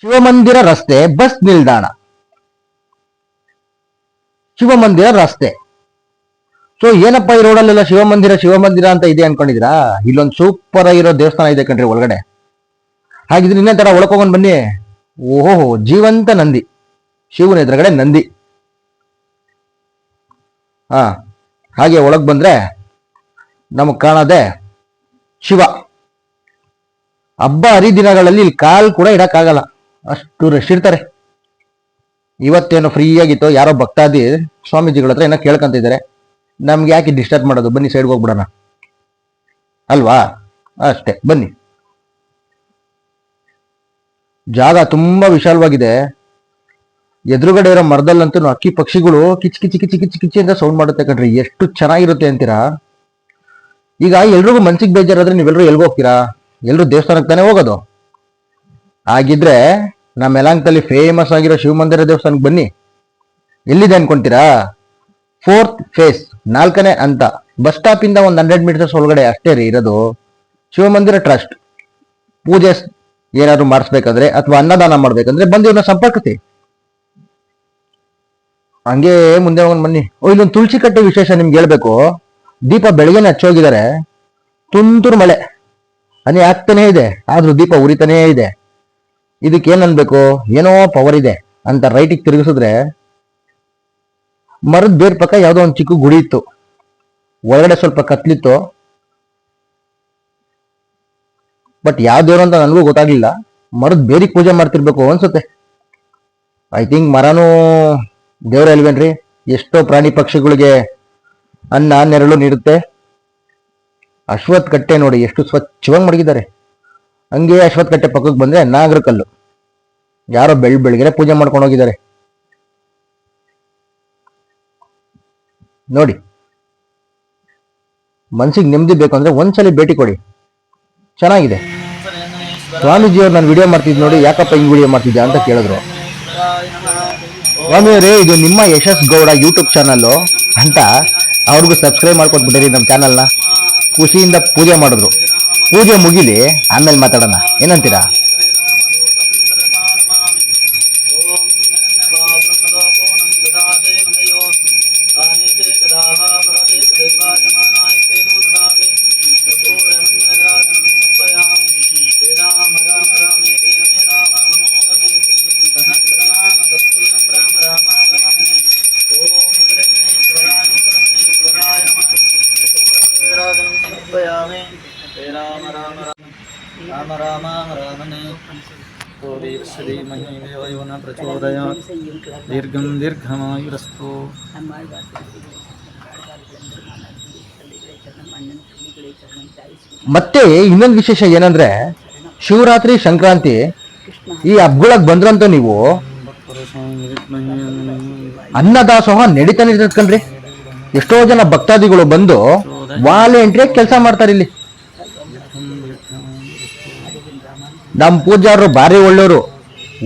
ಶಿವಮಂದಿರ ರಸ್ತೆ ಬಸ್ ನಿಲ್ದಾಣ. ಶಿವಮಂದಿರ ರಸ್ತೆ. ಸೊ ಏನಪ್ಪ ಈ ರೋಡಲ್ಲೆಲ್ಲ ಶಿವಮಂದಿರ ಶಿವಮಂದಿರ ಅಂತ ಇದೆ ಅನ್ಕೊಂಡಿದ್ರಾ? ಇಲ್ಲೊಂದು ಸೂಪರ್ ಆಗಿರೋ ದೇವಸ್ಥಾನ ಇದೆ ಕಣ್ರಿ ಒಳಗಡೆ. ಹಾಗಿದ್ರೆ ಇನ್ನೇ ತರ ಒಳಕೋಗೊಂಡ್ ಬನ್ನಿ. ಓಹೋ, ಜೀವಂತ ನಂದಿ, ಶಿವನ ಎದುರುಗಡೆ ನಂದಿ. ಹಾ, ಹಾಗೆ ಒಳಗ್ ಬಂದ್ರೆ ನಮಗ್ ಕಾಣದೆ ಶಿವ. ಹಬ್ಬ ಹರಿದಿನಗಳಲ್ಲಿ ಇಲ್ಲಿ ಕಾಲ್ ಕೂಡ ಇಡಕ್ಕಾಗಲ್ಲ, ಅಷ್ಟು ರಶ್ ಇರ್ತಾರೆ. ಇವತ್ತೇನೋ ಫ್ರೀ ಆಗಿತ್ತು, ಯಾರೋ ಭಕ್ತಾದಿ ಸ್ವಾಮೀಜಿಗಳ ಹತ್ರ ಏನೋ ಕೇಳ್ಕೊಂತಿದ್ದಾರೆ. ನಮ್ಗೆ ಯಾಕೆ ಡಿಸ್ಟರ್ಬ್ ಮಾಡೋದು, ಬನ್ನಿ ಸೈಡ್ಗೆ ಹೋಗ್ಬಿಡೋಣ ಅಲ್ವಾ? ಅಷ್ಟೇ, ಬನ್ನಿ. ಜಾಗ ತುಂಬಾ ವಿಶಾಲವಾಗಿದೆ. ಎದುರುಗಡೆ ಇರೋ ಮರದಲ್ಲಂತೂ ಅಕ್ಕಿ ಪಕ್ಷಿಗಳು ಕಿಚ್ ಕಿಚಿ ಕಿಚಿ ಕಿಚಿ ಕಿಚಿ ಅಂತ ಸೌಂಡ್ ಮಾಡುತ್ತೆ ಕಣ್ರಿ. ಎಷ್ಟು ಚೆನ್ನಾಗಿರುತ್ತೆ ಅಂತೀರಾ? ಈಗ ಎಲ್ರಿಗೂ ಮನ್ಸಿಗೆ ಬೇಜಾರಾದ್ರೆ ನೀವೆಲ್ಲರೂ ಎಲ್ಗೂ ಹೋಗ್ತೀರಾ? ಎಲ್ರು ದೇವಸ್ಥಾನಕ್ಕೆ ತಾನೇ ಹೋಗೋದು. ಹಾಗಿದ್ರೆ ನಮ್ಮ ಯಲಹಂಕದಲ್ಲಿ ಫೇಮಸ್ ಆಗಿರೋ ಶಿವಮಂದಿರ ದೇವಸ್ಥಾನಕ್ಕೆ ಬನ್ನಿ. ಎಲ್ಲಿದೆ ಅನ್ಕೊಂತೀರಾ? 4th ಫೇಸ್, 4ನೇ ಅಂತ. ಬಸ್ ಸ್ಟಾಪ್ ಇಂದ ಒಂದು 100 ಮೀಟರ್ಸ್ ಒಳಗಡೆ ಅಷ್ಟೇ ರೀ ಇರೋದು. ಶಿವಮಂದಿರ ಟ್ರಸ್ಟ್. ಪೂಜೆ ಏನಾದ್ರು ಮಾಡಿಸ್ಬೇಕಂದ್ರೆ ಅಥವಾ ಅನ್ನದಾನ ಮಾಡ್ಬೇಕಂದ್ರೆ ಬಂದು ಇವ್ರನ್ನ ಸಂಪರ್ಕಿಸಿ. ಹಂಗೆ ಮುಂದೆ ಹೋಗೋಣ ಬನ್ನಿ. ಇಲ್ಲೊಂದು ತುಳಸಿ ಕಟ್ಟೆ ವಿಶೇಷ ನಿಮ್ಗೆ ಹೇಳ್ಬೇಕು. ದೀಪ ಬೆಳಗ್ಗೆನೆ ಹಚ್ಚೋಗಿದ್ದಾರೆ. ತುಂತುರು ಮಳೆ ಹನಿ ಆಗ್ತಾನೇ ಇದೆ, ಆದ್ರೂ ದೀಪ ಉರಿತಾನೇ ಇದೆ. ಇದಕ್ಕೆ ಏನ್ ಅನ್ಬೇಕು? ಏನೋ ಪವರ್ ಇದೆ ಅಂತ ರೈಟಿಗೆ ತಿರುಗಿಸಿದ್ರೆ ಮರದ ಬೇರ್ ಪಕ್ಕ ಯಾವ್ದೋ ಒಂದು ಚಿಕ್ಕ ಗುಡಿ ಇತ್ತು. ಒಳಗಡೆ ಸ್ವಲ್ಪ ಕತ್ಲಿತ್ತು, ಬಟ್ ಯಾವ ದೇವ್ರು ಅಂತ ನನಗೂ ಗೊತ್ತಾಗ್ಲಿಲ್ಲ. ಮರದ ಬೇರಿಗೆ ಪೂಜೆ ಮಾಡ್ತಿರ್ಬೇಕು ಅನ್ಸುತ್ತೆ. ಐ ಥಿಂಕ್ ಮರನೂ ದೇವ್ರ ಅಲ್ವೇನ್ರಿ? ಎಷ್ಟೋ ಪ್ರಾಣಿ ಪಕ್ಷಿಗಳಿಗೆ ಅನ್ನ ನೆರಳು ನೀಡುತ್ತೆ. ಅಶ್ವತ್ಥ ಕಟ್ಟೆ ನೋಡಿ ಎಷ್ಟು ಸ್ವಚ್ಛವಾಗಿ ಮಡಗಿದ್ದಾರೆ. ಹಂಗೆ ಅಶ್ವತ್ಥ ಕಟ್ಟೆ ಪಕ್ಕಕ್ಕೆ ಬಂದ್ರೆ ನಾಗರ ಕಲ್ಲು, ಯಾರೋ ಬೆಳಗ್ಗೆ ಪೂಜೆ ಮಾಡ್ಕೊಂಡು ಹೋಗಿದ್ದಾರೆ ನೋಡಿ. ಮನ್ಸಿಗೆ ನೆಮ್ಮದಿ ಬೇಕು ಅಂದ್ರೆ ಒಂದ್ಸಲಿ ಭೇಟಿ ಕೊಡಿ, ಚೆನ್ನಾಗಿದೆ. ಸ್ವಾಮೀಜಿಯವ್ರು ನಾನು ವಿಡಿಯೋ ಮಾಡ್ತಿದ್ ನೋಡಿ, ಯಾಕಪ್ಪ ಹಿಂಗ್ ವಿಡಿಯೋ ಮಾಡ್ತಿದ್ದೆ ಅಂತ ಕೇಳಿದ್ರು. ಸ್ವಾಮಿಯವರೇ, ಇದು ನಿಮ್ಮ ಯಶಸ್ ಗೌಡ ಯೂಟ್ಯೂಬ್ ಚಾನಲ್ ಅಂತ ಅವ್ರಿಗೂ ಸಬ್ಸ್ಕ್ರೈಬ್ ಮಾಡ್ಕೊಟ್ಬಿಟ್ಟಿರಿ ನಮ್ಮ ಚಾನಲ್ನ. ಖುಷಿಯಿಂದ ಪೂಜೆ ಮಾಡಿದ್ರು. ಪೂಜೆ ಮುಗಿಲಿ, ಆಮೇಲೆ ಮಾತಾಡೋಣ, ಏನಂತೀರಾ? राम राम रामने श्रीमहि देवयो न प्रचोदयात् दीर्घं दीर्घमायुरस्तु. ಮತ್ತೆ ಇನ್ನೊಂದು ವಿಶೇಷ ಏನಂದ್ರೆ, ಶಿವರಾತ್ರಿ ಸಂಕ್ರಾಂತಿ ಈ ಹಬ್ಬಗಳಿಗೆ ಬಂದ್ರಂತೂ ನೀವು ಅನ್ನದಾಸೋಹ ನಡೀತಾನೆ ಇರ್ತಕ್ಕಂಡ್ರಿ. ಎಷ್ಟೋ ಜನ ಭಕ್ತಾದಿಗಳು ಬಂದು ವಾಲೆಂಟ್ರಿಯಾಗಿ ಕೆಲಸ ಮಾಡ್ತಾರೆ ಇಲ್ಲಿ. ನಮ್ಮ ಪೂಜಾರರು ಭಾರಿ ಒಳ್ಳೆಯವರು.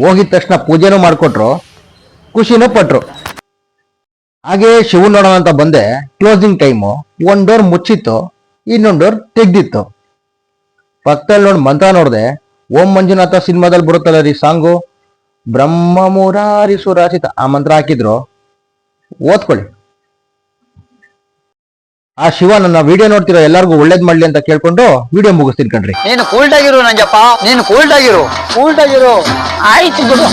ಹೋಗಿದ ತಕ್ಷಣ ಪೂಜೆನೂ ಮಾಡಿಕೊಟ್ರು, ಖುಷಿನೂ ಪಟ್ರು. ಹಾಗೆ ಶಿವ ನೋಡೋಣ ಅಂತ ಬಂದೆ. Closing time. ಒಂದು ಡೋರ್ ಮುಚ್ಚಿತ್ತು, ಇನ್ನೊಂದು ಡೋರ್ ತೆಗ್ದಿತ್ತು. ಪಕ್ಕದಲ್ಲಿ ನೋಡಿ ಮಂತ್ರ ನೋಡಿದೆ. ಓಂ ಮಂಜುನಾಥ ಸಿನಿಮಾದಲ್ಲಿ ಬರುತ್ತಲ್ಲ ರೀ ಸಾಂಗು, ಬ್ರಹ್ಮ ಮುರಾರಿ ಸುರಾಸಿತ, ಆ ಮಂತ್ರ ಹಾಕಿದ್ರು. ಓದ್ಕೊಳ್ಳಿ. ಆ ಶಿವ ನನ್ನ ವಿಡಿಯೋ ನೋಡ್ತಿರೋ ಎಲ್ಲರಿಗೂ ಒಳ್ಳೇದ್ ಮಾಡ್ಲಿ ಅಂತ ಕೇಳ್ಕೊಂಡು ವಿಡಿಯೋ ಮುಗಿಸ್ತೀನಿ ಕಣ್ರಿ. ನೀನು ಕೂಲ್ಡ್ ಆಗಿರು ನಂಜಪ್ಪ, ನೀನು ಕೂಲ್ಡ್ ಆಗಿರು. ಆಯ್ತು ಬಿಡು.